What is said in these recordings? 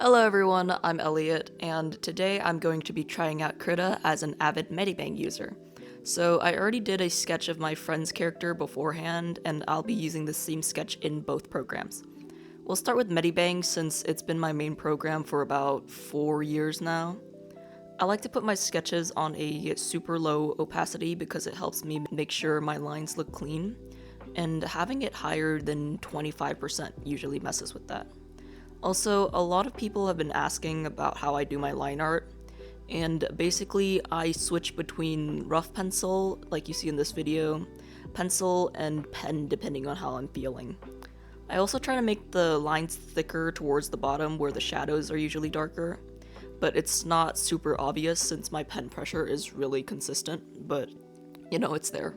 Hello everyone, I'm Elliot, and today I'm going to be trying out Krita as an avid Medibang user. So I already did a sketch of my friend's character beforehand, and I'll be using the same sketch in both programs. We'll start with Medibang since it's been my main program for about 4 years now. I like to put my sketches on a super low opacity because it helps me make sure my lines look clean, and having it higher than 25% usually messes with that. Also, a lot of people have been asking about how I do my line art, and basically I switch between rough pencil, like you see in this video, pencil, and pen depending on how I'm feeling. I also try to make the lines thicker towards the bottom where the shadows are usually darker, but it's not super obvious since my pen pressure is really consistent, but you know, it's there.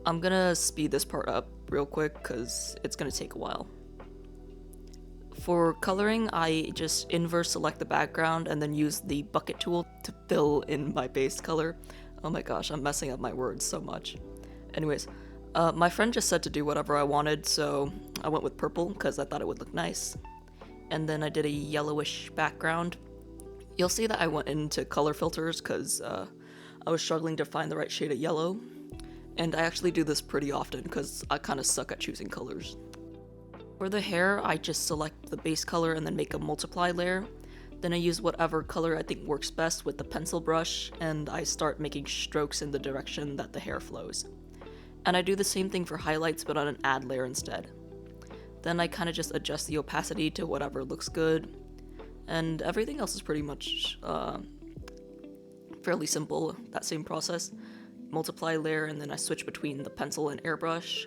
I'm gonna speed this part up real quick because it's gonna take a while. For coloring, I just inverse select the background and then use the bucket tool to fill in my base color. Oh my gosh, I'm messing up my words so much. Anyways, my friend just said to do whatever I wanted, so I went with purple because I thought it would look nice. And then I did a yellowish background. You'll see that I went into color filters because I was struggling to find the right shade of yellow. And I actually do this pretty often because I kind of suck at choosing colors. For the hair, I just select the base color and then make a multiply layer. Then I use whatever color I think works best with the pencil brush, and I start making strokes in the direction that the hair flows. And I do the same thing for highlights but on an add layer instead. Then I kind of just adjust the opacity to whatever looks good, and everything else is pretty much fairly simple, that same process. Multiply layer, and then I switch between the pencil and airbrush.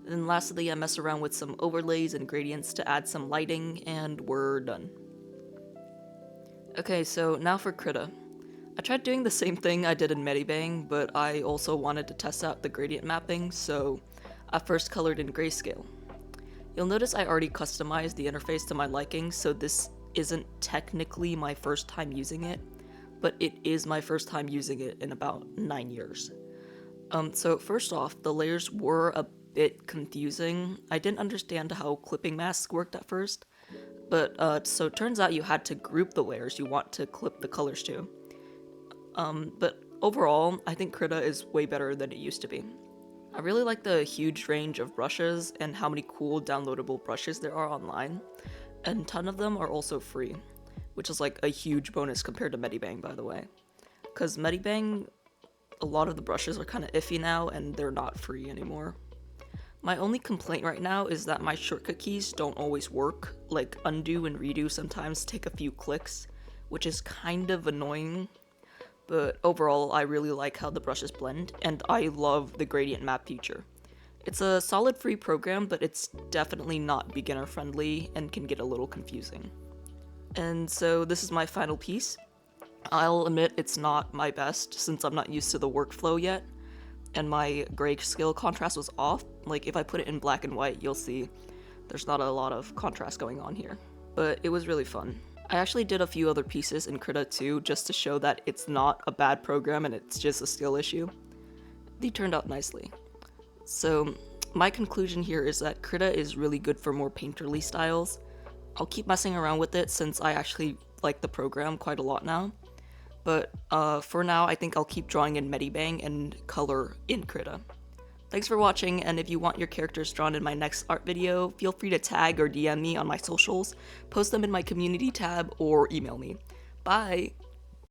Then lastly, I mess around with some overlays and gradients to add some lighting, and we're done. Okay, so now for Krita. I tried doing the same thing I did in Medibang, but I also wanted to test out the gradient mapping, so I first colored in grayscale. You'll notice I already customized the interface to my liking, so this isn't technically my first time using it, but it is my first time using it in about 9 years. So first off, the layers were a bit confusing. I didn't understand how clipping masks worked at first, but so it turns out you had to group the layers you want to clip the colors to. But overall, I think Krita is way better than it used to be. I really like the huge range of brushes and how many cool downloadable brushes there are online, and a ton of them are also free, which is like a huge bonus compared to Medibang, by the way. Because Medibang, a lot of the brushes are kind of iffy now and they're not free anymore. My only complaint right now is that my shortcut keys don't always work, like undo and redo sometimes take a few clicks, which is kind of annoying, but overall I really like how the brushes blend, and I love the gradient map feature. It's a solid free program, but it's definitely not beginner friendly and can get a little confusing. And so this is my final piece. I'll admit it's not my best since I'm not used to the workflow yet, and my grayscale contrast was off. Like if I put it in black and white, you'll see there's not a lot of contrast going on here. But it was really fun. I actually did a few other pieces in Krita too, just to show that it's not a bad program and it's just a skill issue. They turned out nicely. So my conclusion here is that Krita is really good for more painterly styles. I'll keep messing around with it since I actually like the program quite a lot now. But for now, I think I'll keep drawing in Medibang and color in Krita. Thanks for watching, and if you want your characters drawn in my next art video, feel free to tag or DM me on my socials, post them in my community tab, or email me. Bye!